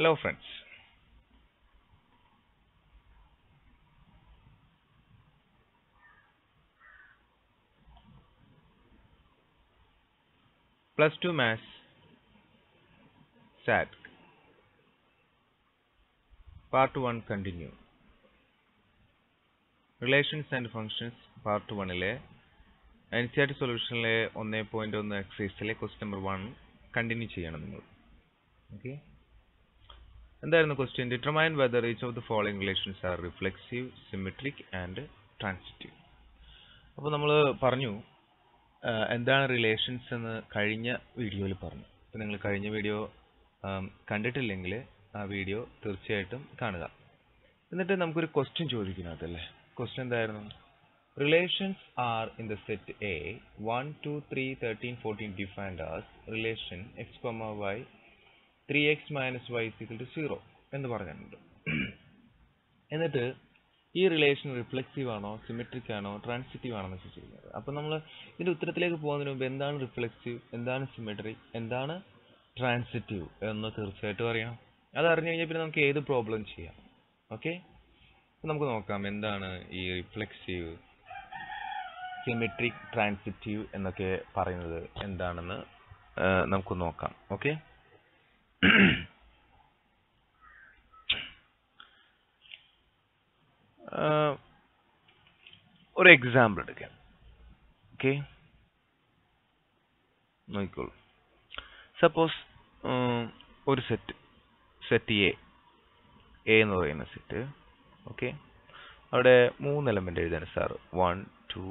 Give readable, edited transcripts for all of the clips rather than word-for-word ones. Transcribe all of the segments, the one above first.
Hello friends. Plus 2 Maths SAT Part 1 continue. Relations and Functions Part 1 NCERT സൊല്യൂഷനിലെ 1.1 എക്സസൈസിലെ question number 1 continue ചെയ്യണം നിങ്ങൾ. Okay, എന്തായിരുന്നു question? Determine whether each of the following relations are reflexive, symmetric and transitive. അപ്പോൾ നമ്മൾ പറഞ്ഞു എന്താണ് relations എന്ന് കഴിഞ്ഞ വീഡിയോയിൽ പറഞ്ഞു. അപ്പോൾ നിങ്ങൾ കഴിഞ്ഞ വീഡിയോ കണ്ടിട്ടില്ലെങ്കിൽ ആ വീഡിയോ തീർച്ചയായിട്ടും കാണുക. എന്നിട്ട് നമുക്കൊരു ക്വസ്റ്റ്യൻ ചോദിക്കുന്നതല്ലേ. ക്വസ്റ്റ്യൻ എന്തായിരുന്നു? Relations are in the set A 1, 2, 3, 13, 14 defined as relation x, y 3x minus y is equal to 0 എന്ന് പറഞ്ഞിട്ടുണ്ട്. എന്നിട്ട് ഈ റിലേഷൻ റിഫ്ലെക്സീവ് ആണോ, സിമെട്രിക് ആണോ, ട്രാൻസിറ്റീവ് ആണോ എന്ന് ചോദിക്കുന്നത്. അപ്പം നമ്മൾ ഇതിൻ്റെ ഉത്തരത്തിലേക്ക് പോകുന്നതിന് മുമ്പ് എന്താണ് റിഫ്ലെക്സീവ്, എന്താണ് സിമെട്രിക്, എന്താണ് ട്രാൻസിറ്റീവ് എന്ന് തീർച്ചയായിട്ടും അറിയണം. അത് അറിഞ്ഞു കഴിഞ്ഞാൽ പിന്നെ നമുക്ക് ഏത് പ്രോബ്ലം ചെയ്യാം. ഓക്കെ, നമുക്ക് നോക്കാം എന്താണ് ഈ റിഫ്ലെക്സീവ്, സിമെട്രിക്, ട്രാൻസിറ്റീവ് എന്നൊക്കെ പറയുന്നത് എന്താണെന്ന് നമുക്ക് നോക്കാം. ഓക്കെ, ഒരു എക്സാമ്പിൾ എടുക്കാം. ഓക്കെ, നോക്കിക്കോളൂ. സപ്പോസ് ഒരു സെറ്റ് എ എന്ന് പറയുന്ന സെറ്റ്. ഓക്കെ, അവിടെ 3 എലമെന്റ് എഴുതാണ് sir, 1, 2,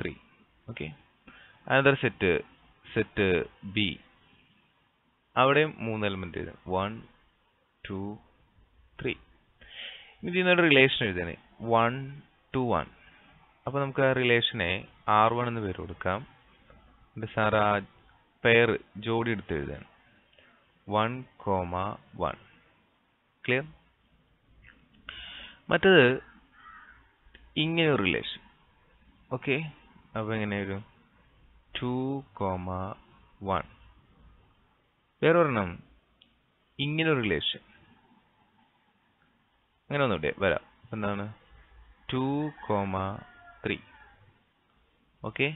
3. Okay, another set B, അവിടെ 3 എലമെന്റ് എഴുതാണ്, 1, 2, 3. ഇതിനൊരു റിലേഷൻ എഴുതാണ് 1 to 1. അപ്പോൾ നമുക്ക് ആ റിലേഷനെ R1 എന്ന് പേര് കൊടുക്കാം. എന്നിട്ട് സാർ ആ പെയർ ജോഡി എടുത്ത് എഴുതാണ് 1, 1. ക്ലിയർ? മറ്റത് ഇങ്ങനെ ഒരു റിലേഷൻ. ഓക്കെ, അപ്പോൾ എങ്ങനെ വരും? 2, 1. വേറെ ഒരെണ്ണം ഇങ്ങനെ ഒരു റിലേഷൻ. അങ്ങനെ ഒന്നുകൂടെ വരാം. എന്താണ്? 2, 3. ഓക്കെ,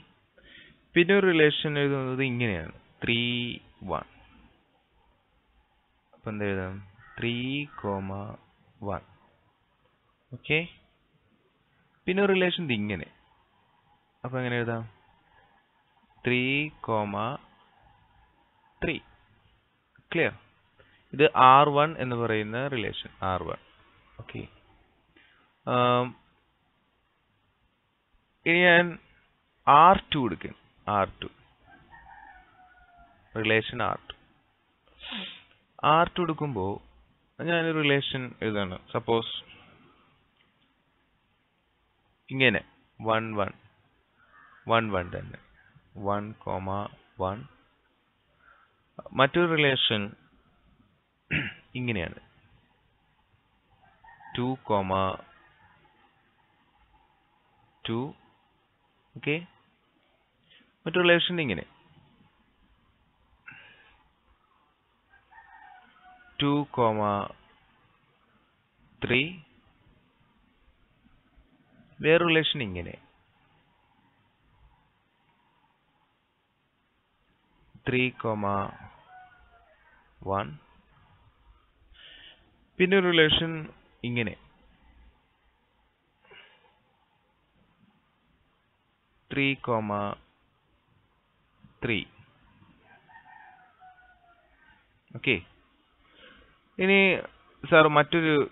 പിന്നെ ഒരു റിലേഷൻ എഴുതുന്നത് ഇങ്ങനെയാണ് 3, 1. അപ്പം എന്താ എഴുതാം? 3, 1. ഓക്കെ, പിന്നെ ഒരു റിലേഷൻ ഇത് ഇങ്ങനെ. അപ്പം എങ്ങനെ എഴുതാം? 3, 3. ക്ലിയർ? ഇത് R1 എന്ന് പറയുന്ന റിലേഷൻ, R1. ഓക്കെ, ഇനി ഞാൻ R2 എടുക്കും. R2 റിലേഷൻ R2 എടുക്കുമ്പോൾ ഞാനൊരു റിലേഷൻ എഴുതാണ്. സപ്പോസ് ഇങ്ങനെ 1, 1, 1, 1 തന്നെ, 1, 1. മറ്റൊരു റിലേഷൻ ഇങ്ങനെയാണ് 2, 2. ഓക്കെ, മറ്റൊരു റിലേഷൻ ഇങ്ങനെ 2, 3. വേറെ റിലേഷൻ ഇങ്ങനെ 3, 1. പിന്നെ ഒരു റിലേഷൻ ഇങ്ങനെ 3, 3. ഓക്കെ, ഇനി സാർ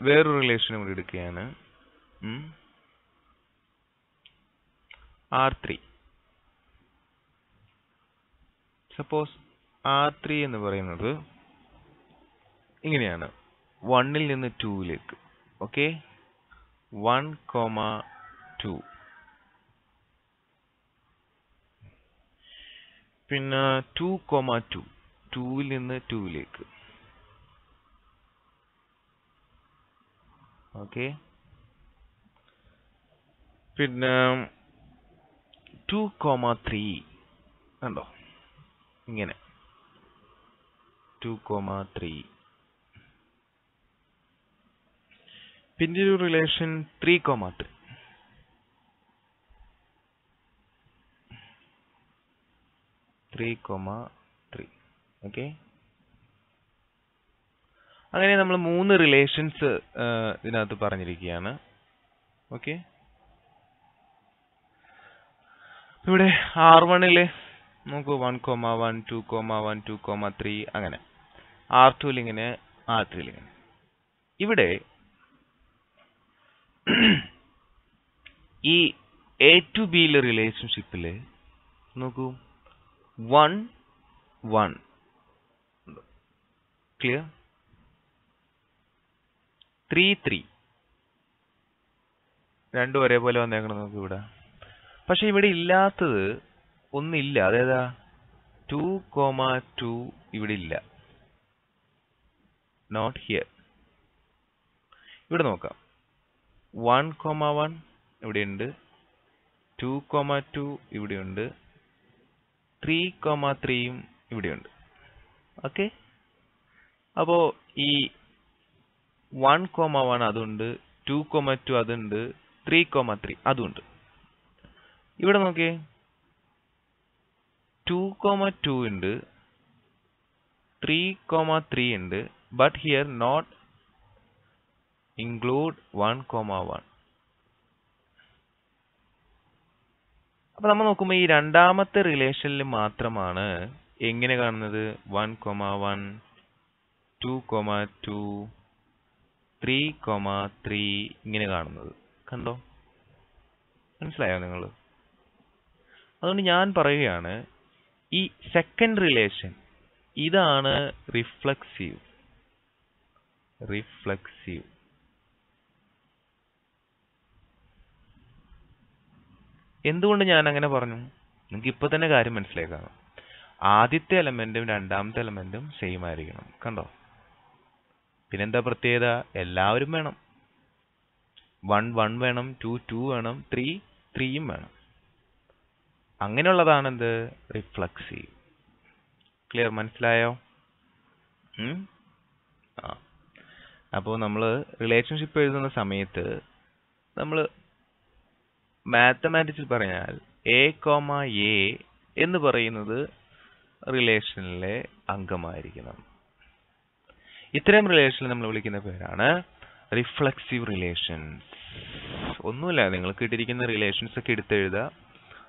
വേറൊരു റിലേഷനും കൂടി എടുക്കുകയാണ്. R3. സപ്പോസ് R3 എന്ന് പറയുന്നത് ഇങ്ങനെയാണ് 1 നിന്ന് 2ലേക്ക്. ഓക്കെ, 1, 2. പിന്നെ 2, 2. 2 നിന്ന് 2ലേക്ക്. ഓക്കെ, പിന്നെ 2, 3 കണ്ടോ ഇങ്ങനെ 2, 3. പിന്നെ ഒരു റിലേഷൻ 3,3. ഓക്കെ, അങ്ങനെ നമ്മൾ 3 റിലേഷൻസ് ഇതിനകത്ത് പറഞ്ഞിരിക്കുകയാണ്. ഓക്കെ, ഇവിടെ R1 നമുക്ക് 1,1, 2,1, 2,3 അങ്ങനെ, R2 ഇങ്ങനെ, R3 ഇങ്ങനെ. ഇവിടെ ഈ A to B റിലേഷൻഷിപ്പിൽ നോക്കൂ, 1, 1 ക്ലിയർ, 3, 3 രണ്ടും ഒരേപോലെ വന്നേക്കണം നമുക്ക് ഇവിടെ. പക്ഷെ ഇവിടെ ഇല്ലാത്തത് ഒന്നില്ല, അതേതാ? 2,2 ഇവിടെ ഇല്ല, നോട്ട് ഹിയർ. ഇവിടെ നോക്കാം, 1,1 ഇവിടെയുണ്ട്, 2,2 ഇവിടെയുണ്ട്, 3,3യും ഇവിടെയുണ്ട്. ഓക്കെ, അപ്പോ ഈ 1,1 അതുണ്ട്, 2,2 അതുണ്ട്, 3,3 അതുണ്ട്. ഇവിടെ നോക്കിയേ, 2,2 ഉണ്ട്, 3,3 ഉണ്ട്, ബട്ട് ഹിയർ നോട്ട് include 1,1. അപ്പൊ നമ്മൾ നോക്കുമ്പോൾ ഈ രണ്ടാമത്തെ റിലേഷനിൽ മാത്രമാണ് എങ്ങനെ കാണുന്നത്? 1,1, 2,2, 3,3 ഇങ്ങനെ കാണുന്നത്. കണ്ടോ? മനസ്സിലായോ നിങ്ങൾ? അതുകൊണ്ട് ഞാൻ പറയുകയാണ്, ഈ സെക്കൻഡ് റിലേഷൻ ഇതാണ് റിഫ്ലക്സീവ്. എന്തുകൊണ്ട് ഞാൻ അങ്ങനെ പറഞ്ഞു? നിങ്ങൾക്ക് ഇപ്പൊ തന്നെ കാര്യം മനസ്സിലാക്കാം. ആദ്യത്തെ എലമെന്റും രണ്ടാമത്തെ എലമെന്റും സെയിം ആയിരിക്കണം. കണ്ടോ? പിന്നെന്താ പ്രത്യേകത? എല്ലാവരും വേണം. 1, 1 വേണം, 2, 2 വേണം, 3, 3യും വേണം. അങ്ങനെയുള്ളതാണ് എന്ത്? റിഫ്ലക്സീവ്. ക്ലിയർ? മനസ്സിലായോ? അപ്പോൾ നമ്മൾ റിലേഷൻഷിപ്പ് എഴുതുന്ന സമയത്ത് നമ്മൾ മാത്തമാറ്റിക്സിൽ പറഞ്ഞാൽ A, A എന്ന് പറയുന്നത് റിലേഷനിലെ അംഗമായിരിക്കണം. ഇത്തരം റിലേഷനെ നമ്മൾ വിളിക്കുന്ന പേരാണ് റിഫ്ലക്സീവ് റിലേഷൻസ്. ഒന്നുമില്ല, നിങ്ങൾ കിട്ടിയിരിക്കുന്ന റിലേഷൻസ് ഒക്കെ എടുത്തെഴുതുക.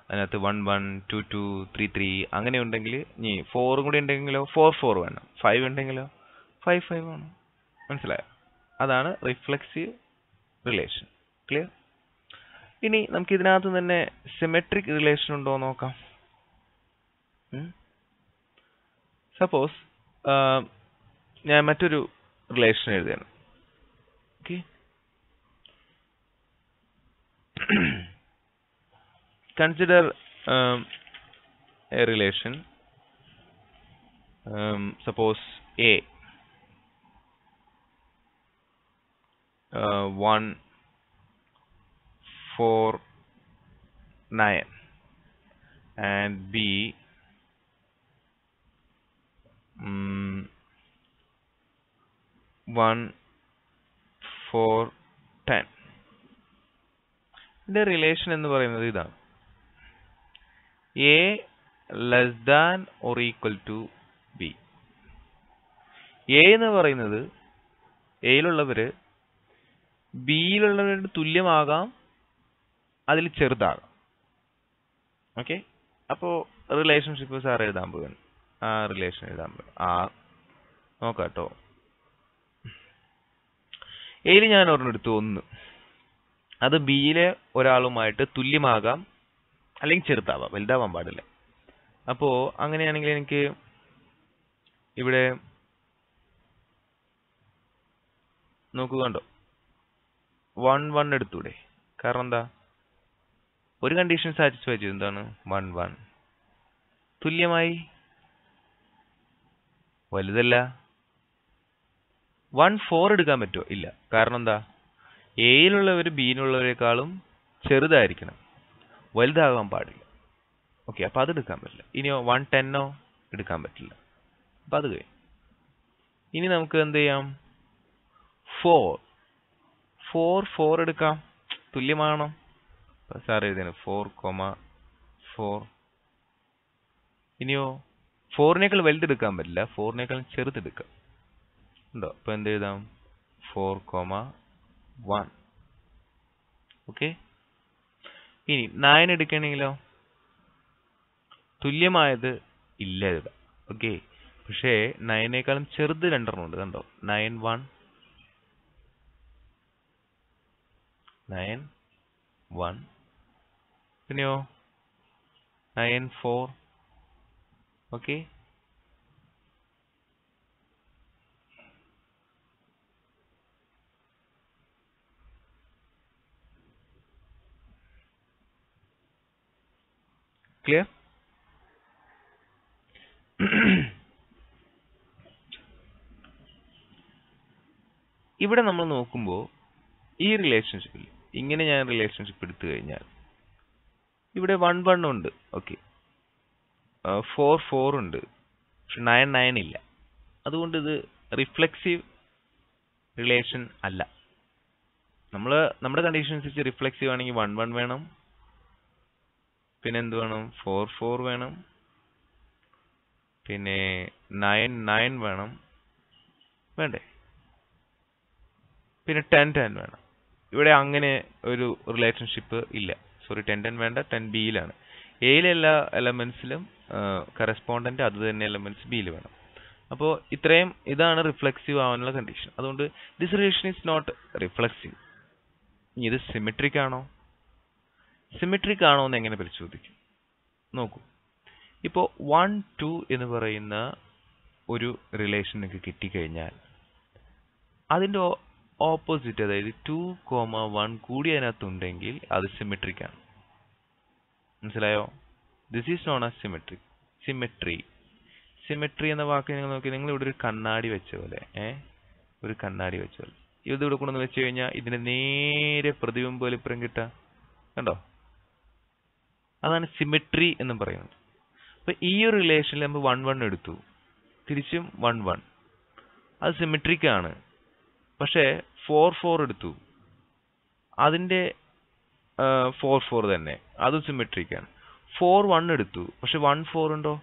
അതിനകത്ത് 1, 1, 2, 2, 3, 3 അങ്ങനെ ഉണ്ടെങ്കിൽ, ഇനി 4 കൂടി ഉണ്ടെങ്കിലോ 4, 4 വേണം, 5 ഉണ്ടെങ്കിലോ 5, 5 വേണം. മനസ്സിലായോ? അതാണ് റിഫ്ലക്സീവ് റിലേഷൻ. ക്ലിയർ? ഇനി നമുക്ക് ഇതിനകത്ത് തന്നെ സിമെട്രിക് റിലേഷൻ ഉണ്ടോ നോക്കാം. സപ്പോസ് ഞാൻ മറ്റൊരു റിലേഷൻ എഴുതുകയാണ്. Okay, consider A relation. Suppose A 1, 4, 9 and B 1, 4, 10. ഇതിന്റെ റിലേഷൻ എന്ന് പറയുന്നത് ഇതാണ്: A less than or equal to B. A എന്ന് പറയുന്നത് എയിലുള്ളവര് ബിയിലുള്ളവരുടെ തുല്യമാകാം, അതിൽ ചെറുതാകാം. ഓക്കെ, അപ്പോ റിലേഷൻഷിപ്പ് സാർ എഴുതാൻ പോവുകയാണ്. ആ റിലേഷൻ എഴുതാൻ പോവുക. നോക്കാട്ടോ. എയിൽ ഞാൻ ഒരെണ്ണം എടുത്തു, 1. അത് ബിയിലെ ഒരാളുമായിട്ട് തുല്യമാകാം, അല്ലെങ്കിൽ ചെറുതാവാം, വലുതാവാൻ പാടില്ല. അപ്പോ അങ്ങനെയാണെങ്കിൽ എനിക്ക് ഇവിടെ നോക്കൂ, കണ്ടോ, 1, 1 എടുത്തൂടെ? കാരണം എന്താ? ഒരു കണ്ടീഷൻ സാറ്റിസ്ഫൈ ചെയ്തു. എന്താണ്? 1, 1 തുല്യമായി, വലുതല്ല. 1, 4 എടുക്കാൻ പറ്റുമോ? ഇല്ല. കാരണം എന്താ? എയിലുള്ളവർ ബിയിലുള്ളവരെക്കാളും ചെറുതായിരിക്കണം, വലുതാകാൻ പാടില്ല. ഓക്കെ, അപ്പൊ അത് എടുക്കാൻ പറ്റില്ല. ഇനിയോ 1, 10 എടുക്കാൻ പറ്റില്ല. അപ്പൊ അത് കഴിഞ്ഞു. ഇനി നമുക്ക് എന്ത് ചെയ്യാം? 4 4 എടുക്കാം, തുല്യമാണോ? സാർ എഴുതിയാണ് 4,4. ഇനിയോ 4-നേക്കാൾ വലുതെടുക്കാൻ പറ്റില്ല, 4-നേക്കാൾ ചെറുതെടുക്കാം ഉണ്ടോ? അപ്പൊ എന്ത് എഴുതാം? 4,1. ഓക്കെ. ഇനി 9 എടുക്കണെങ്കിലോ തുല്യമായത് ഇല്ല എഴുതാം. ഓക്കെ. പക്ഷേ 9-നേക്കാളും ചെറുത് 2 ഉണ്ട് കണ്ടോ? 9,1, 9,1. പിന്നെയോ 9,4. ഓക്കെ. ക്ലിയർ? ഇവിടെ നമ്മൾ നോക്കുമ്പോൾ ഈ റിലേഷൻഷിപ്പിൽ ഇങ്ങനെ ഞാൻ റിലേഷൻഷിപ്പ് എടുത്തു കഴിഞ്ഞാൽ ഇവിടെ 1,1 ഉണ്ട്. ഓക്കെ. 4,4 ഉണ്ട്. പക്ഷെ 9,9 ഇല്ല. അതുകൊണ്ട് ഇത് റിഫ്ലെക്സീവ് റിലേഷൻ അല്ല. നമ്മുടെ കണ്ടീഷൻ അനുസരിച്ച് റിഫ്ലെക്സീവ് ആണെങ്കിൽ 1,1 വേണം, പിന്നെ എന്ത് വേണം? 4,4 വേണം, പിന്നെ 9,9 വേണം, വേണ്ടേ? പിന്നെ 10,10 വേണം. ഇവിടെ അങ്ങനെ ഒരു റിലേഷൻഷിപ്പ് ഇല്ല. സോറി, 10,10 വേണ്ട, 10B-യിലാണ്. എയിലെ എല്ലാ എലമെന്റ്സിലും കറസ്പോണ്ടന്റ് അത് തന്നെ എലമെന്റ്സ് ബിയിൽ വേണം. അപ്പോൾ ഇതാണ് റിഫ്ലെക്സീവ് ആവാനുള്ള കണ്ടീഷൻ. അതുകൊണ്ട് this relation is not reflexive. ഇത് സിമെട്രിക് ആണോ? സിമെട്രിക് ആണോ എന്ന് എങ്ങനെ പരിശോധിക്കും? നോക്കൂ. ഇപ്പോൾ 1, 2 എന്ന് പറയുന്ന ഒരു റിലേഷൻ നിങ്ങൾക്ക് കിട്ടിക്കഴിഞ്ഞാൽ അതിന്റെ ഓപ്പോസിറ്റ്, അതായത് 2,1 കൂടി അതിനകത്തുണ്ടെങ്കിൽ അത് സിമെട്രിക് ആണ്. മനസ്സിലായോ? This is known as symmetric. Symmetry എന്ന വാക്ക് നിങ്ങൾ നോക്കി, നിങ്ങൾ ഇവിടെ ഒരു കണ്ണാടി വെച്ച പോലെ, ഒരു കണ്ണാടി വെച്ച പോലെ ഇത് ഇവിടെ കൊണ്ടുവന്ന് വെച്ച് കഴിഞ്ഞാൽ ഇതിന് നേരെ പ്രതിബിംബ വലിപ്പുറം കിട്ടുക കണ്ടോ? അതാണ് സിമെട്രി എന്ന് പറയുന്നത്. അപ്പൊ ഈ ഒരു റിലേഷനിൽ നമ്മൾ 1,1 എടുത്തു, തിരിച്ചും 1,1, അത് സിമെട്രിക് ആണ്. പക്ഷേ 4,4 എടുത്തു, അതിന്റെ 4,4 തന്നെ, അതും സിമെട്രിക് ആണ്. 4,1 എടുത്തു, പക്ഷെ 1,4 ഉണ്ടോ?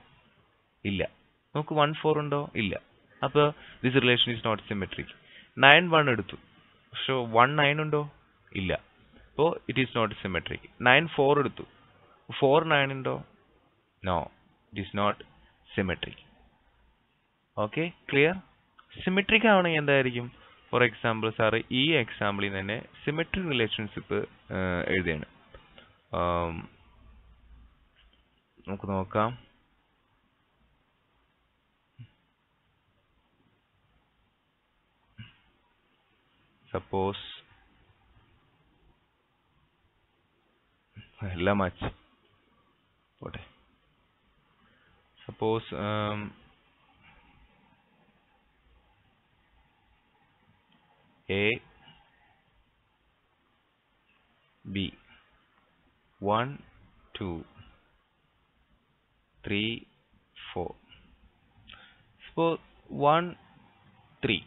ഇല്ല. നമുക്ക് 1,4 ഉണ്ടോ? ഇല്ല. അപ്പൊ this relation is not symmetric. 9,1 എടുത്തു, പക്ഷെ 1,9 ഉണ്ടോ? ഇല്ല. അപ്പോ ഇറ്റ് ഈസ് നോട്ട് സിമെട്രിക്. 9,4 എടുത്തു, 4,9 ഉണ്ടോ? No, it is not symmetric. Okay, clear? Symmetric ആവണമെങ്കിൽ എന്തായിരിക്കും? ഫോർ എക്സാമ്പിൾ, സാറ് ഈ എക്സാമ്പിളിൽ തന്നെ സിമെട്രിക് റിലേഷൻഷിപ്പ് എഴുതുകയാണ്. നമുക്ക് നോക്കാം. സപ്പോസ് എല്ലാം മാച്ച് പോട്ടെ. Suppose A, B, 1, 2, 3, 4. Suppose 1, 3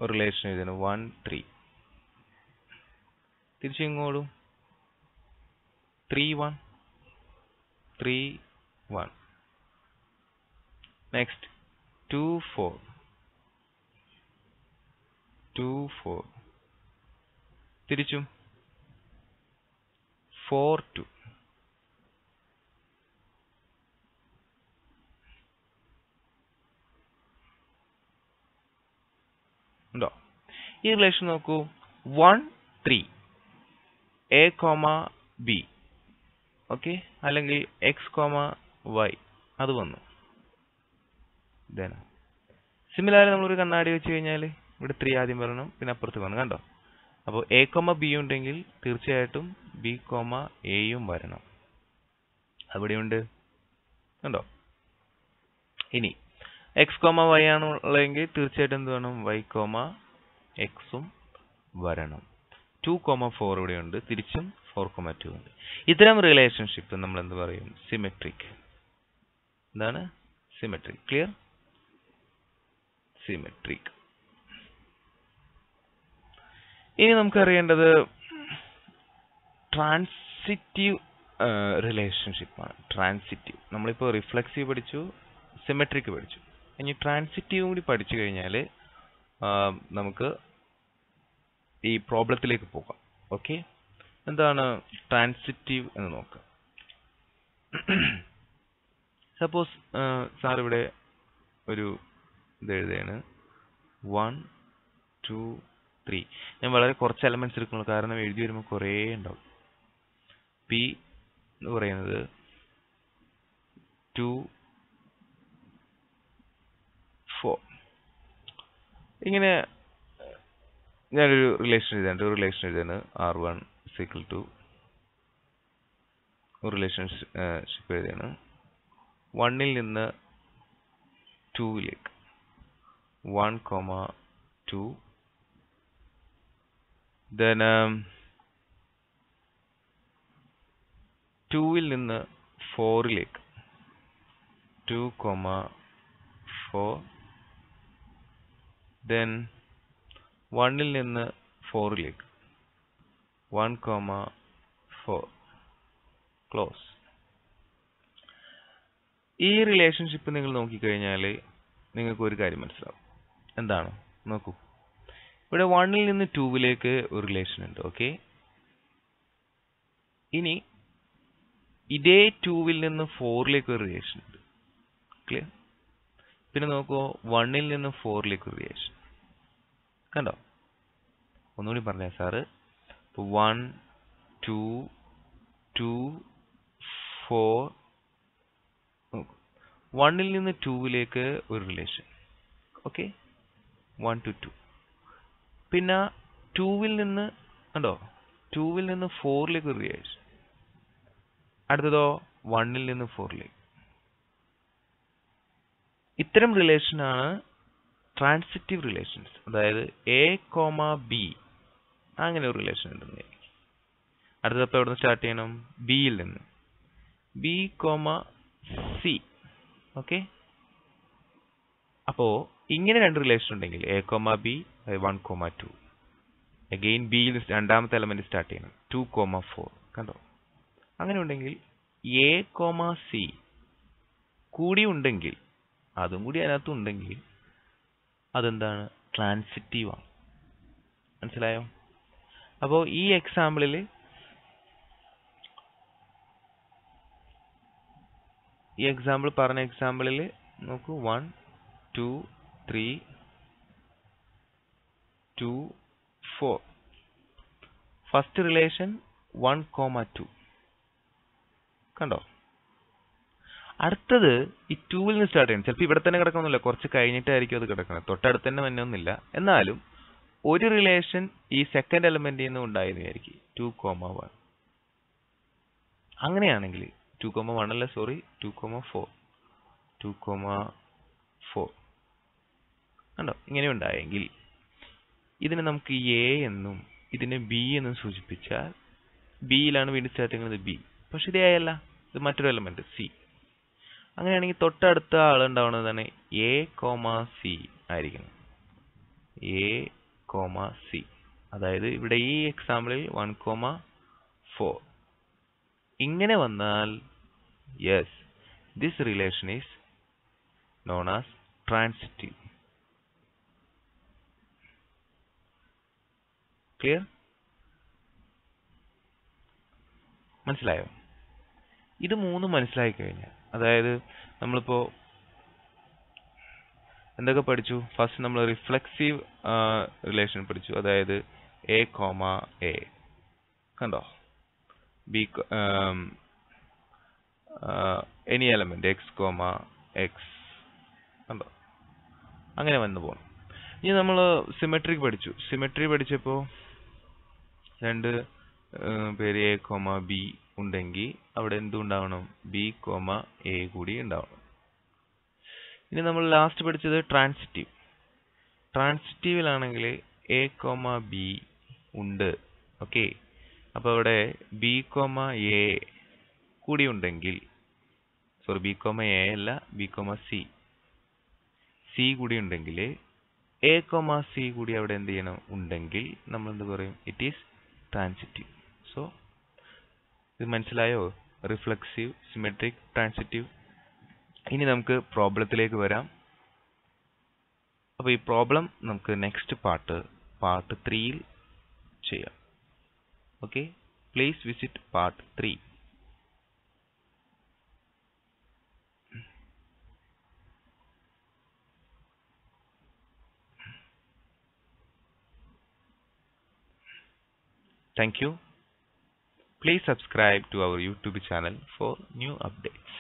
ഒരു റിലേഷൻ എഴുതുന്നു. 1, 3 തിരിച്ചിങ്ങോട്ടും 3, 1, 3, 1. നെക്സ്റ്റ് 2, 4, 2, 4. തിരിച്ചും 4, 2. ഉണ്ടോ? ഈ റിലേഷൻ നോക്കൂ. 1, 3 A, B. ഓക്കെ, അല്ലെങ്കിൽ X, Y അത് വന്നു. സിമിലർലി നമ്മളൊരു കണ്ണാടി വെച്ച് കഴിഞ്ഞാൽ ഇവിടെ 3 ആദ്യം വരണം, പിന്നെ അപ്പുറത്ത് വരണം കണ്ടോ? അപ്പോൾ A, B ഉണ്ടെങ്കിൽ തീർച്ചയായിട്ടും B, A യും വരണം. അവിടെയുണ്ട് കണ്ടോ? ഇനി X, Y ആണുള്ളതെങ്കിൽ തീർച്ചയായിട്ടും എന്ത് വേണം? Y, X ഉം വരണം. 2, 4 ഇവിടെയുണ്ട്, തിരിച്ചും 4, 2 ഉണ്ട്. ഇത്തരം റിലേഷൻഷിപ്പ് നമ്മൾ എന്ത് പറയും? സിമെട്രിക്. എന്താണ്? സിമെട്രിക്. ക്ലിയർ? സിമെട്രിക്. ഇനി നമുക്കറിയേണ്ടത് ട്രാൻസിറ്റീവ് റിലേഷൻഷിപ്പാണ്. ട്രാൻസിറ്റീവ് നമ്മളിപ്പോൾ റിഫ്ലെക്സീവ് പഠിച്ചു, സിമെട്രിക് പഠിച്ചു. ഇനി ട്രാൻസിറ്റീവും കൂടി പഠിച്ചു കഴിഞ്ഞാൽ നമുക്ക് ഈ പ്രോബ്ലത്തിലേക്ക് പോകാം. ഓക്കെ, എന്താണ് ട്രാൻസിറ്റീവ് എന്ന് നോക്കാം. സപ്പോസ് സാർ ഇവിടെ ഒരു ഇത് എഴുതുകയാണ് 1 2 3. ഞാൻ വളരെ കുറച്ച് എലമെന്റ്സ് എടുക്കുള്ളൂ, കാരണം എഴുതി വരുമ്പോൾ കുറേ ഉണ്ടാവും. പി എന്ന് പറയുന്നത് 2 4. ഇങ്ങനെ ഞാനൊരു റിലേഷൻ എഴുതാണ് R1 = ഒരു റിലേഷൻഷിപ്പ് എഴുതുകയാണ് 1 ൽ നിന്ന് 2ലേക്ക് 1, 2. Then 2 ൽ നിന്ന് 4ലേക്ക് 2, 4. Then 1 ൽ നിന്ന് 4ലേക്ക് 1, 4. ക്ലോസ്. ഈ റിലേഷൻഷിപ്പ് നിങ്ങൾ നോക്കിക്കഴിഞ്ഞാൽ നിങ്ങൾക്ക് ഒരു കാര്യം മനസ്സിലാവും. എന്താണ്? നോക്കൂ, ഇവിടെ 1 ൽ നിന്ന് 2ലേക്ക് ഒരു റിലേഷൻ ഉണ്ട്. ഓക്കെ, ഇനി ഇതേ 2 ൽ നിന്ന് 4ലേക്ക് ഒരു റിലേഷൻ ഉണ്ട്. ക്ലിയർ? പിന്നെ നോക്കൂ, 1 ൽ നിന്ന് 4ലേക്ക് ഒരു റിലേഷൻ കണ്ടോ? ഒന്നുകൂടി പറഞ്ഞേ സാറ്. 1 2 2 4. 1 ൽ നിന്ന് 2ലേക്ക് ഒരു റിലേഷൻ. Okay, 1 to 2. പിന്നെ 2 ൽ നിന്ന് കണ്ടോ, 2 ൽ നിന്ന് 4ലേക്ക് ഒരു റിലേഷൻ. അടുത്തതോ 1 ൽ നിന്ന് 4ലേക്ക്. ഇത്തരം റിലേഷനാണ് ട്രാൻസിറ്റീവ് റിലേഷൻസ്. അതായത് A, B അങ്ങനെ ഒരു റിലേഷൻ ഉണ്ടെന്ന്. അടുത്തപ്പോൾ എവിടെ നിന്ന് സ്റ്റാർട്ട് ചെയ്യണം? B യിൽ നിന്ന്. B, C. ഓക്കെ, അപ്പോ ഇങ്ങനെ രണ്ട് റിലേഷൻ ഉണ്ടെങ്കിൽ A, B 1, 2. അഗെയിൻ B യിൽ രണ്ടാമത്തെ എലമെന്റ് സ്റ്റാർട്ട് ചെയ്യണം 2, 4. കണ്ടോ? അങ്ങനെ ഉണ്ടെങ്കിൽ A, C കൂടി ഉണ്ടെങ്കിൽ, അതും കൂടി അതിനകത്ത് ഉണ്ടെങ്കിൽ അതെന്താണ്? ട്രാൻസിറ്റീവ് ആണ്. മനസ്സിലായോ? അപ്പോൾ ഈ എക്സാമ്പിളിൽ പറഞ്ഞ എക്സാമ്പിളിൽ നോക്കൂ, 1 2 3 2 4. First relation 1, 2. കണ്ടോ? അടുത്തത് ഈ 2 ൽ നിന്ന് സ്റ്റാർട്ട് ചെയ്യണം. ചിലപ്പോൾ ഇവിടെ തന്നെ കിടക്കണമെന്നില്ല, കുറച്ച് കഴിഞ്ഞിട്ടായിരിക്കും അത് കിടക്കുന്നത്. തൊട്ടടുത്ത് തന്നെ വന്നൊന്നുമില്ല. എന്നാലും ഒരു റിലേഷൻ ഈ സെക്കൻഡ് എലമെന്റിൽ നിന്ന് ഉണ്ടായിരുന്നായിരിക്കും 2, 1. അങ്ങനെയാണെങ്കിൽ 2, 1 അല്ല, സോറി, 2, 4. 2, 4 കണ്ടോ? ഇങ്ങനെ ഉണ്ടായെങ്കിൽ ഇതിനെ നമുക്ക് A എന്നും ഇതിനെ B എന്നും സൂചിപ്പിച്ചാൽ B യിലാണ് വീണ്ടും സ്റ്റാർട്ട് ചെയ്യുന്നത് B. പക്ഷെ ഇത് A അല്ല, ഇത് മറ്റൊരു എലമെന്റ് C. അങ്ങനെയാണെങ്കിൽ തൊട്ടടുത്ത ആളുണ്ടാവുന്നതാണ് A, C ആയിരിക്കണം. A, C. അതായത് ഇവിടെ ഈ എക്സാമ്പിളിൽ 1, 4. ഇങ്ങനെ വന്നാൽ yes, this relation is known as transitive. Clear? മനസ്സിലായോ? ഇത് മൂന്നും മനസ്സിലായി കഴിഞ്ഞാൽ, അതായത് നമ്മളിപ്പോ എന്തൊക്കെ പഠിച്ചു? ഫസ്റ്റ് നമ്മൾ റിഫ്ലെക്സീവ് റിലേഷൻ പഠിച്ചു. അതായത് A, A. കണ്ടോ? B, any element X, X. കണ്ടോ? അങ്ങനെ വന്നു പോകണം. ഇനി നമ്മൾ സിമെട്രിക് പഠിച്ചു. സിമെട്രി പഠിച്ചപ്പോൾ രണ്ട് പേര് A, B ഉണ്ടെങ്കിൽ അവിടെ എന്തുണ്ടാവണം? B, A കൂടി ഉണ്ടാവണം. ഇനി നമ്മൾ ലാസ്റ്റ് പഠിച്ചത് ട്രാൻസിറ്റീവ്. ട്രാൻസിറ്റീവിലാണെങ്കിൽ A, B ഉണ്ട്. ഓക്കെ, അപ്പോൾ അവിടെ B, A കൂടി ഉണ്ടെങ്കിൽ, സോറി, B, A അല്ല, B, C കൂടി ഉണ്ടെങ്കിൽ എ കോമ സി കൂടി അവിടെ എന്ത് ചെയ്യണം ഉണ്ടെങ്കിൽ നമ്മൾ എന്ത് പറയും? It is transitive. സോ ഇത് മനസ്സിലായോ? Reflexive, symmetric, transitive. ഇനി നമുക്ക് പ്രോബ്ലത്തിലേക്ക് വരാം. അപ്പോൾ ഈ പ്രോബ്ലം നമുക്ക് നെക്സ്റ്റ് പാർട്ട് 3-ൽ ചെയ്യാം. Okay, please visit part 3. Thank you. Please subscribe to our YouTube channel for new updates.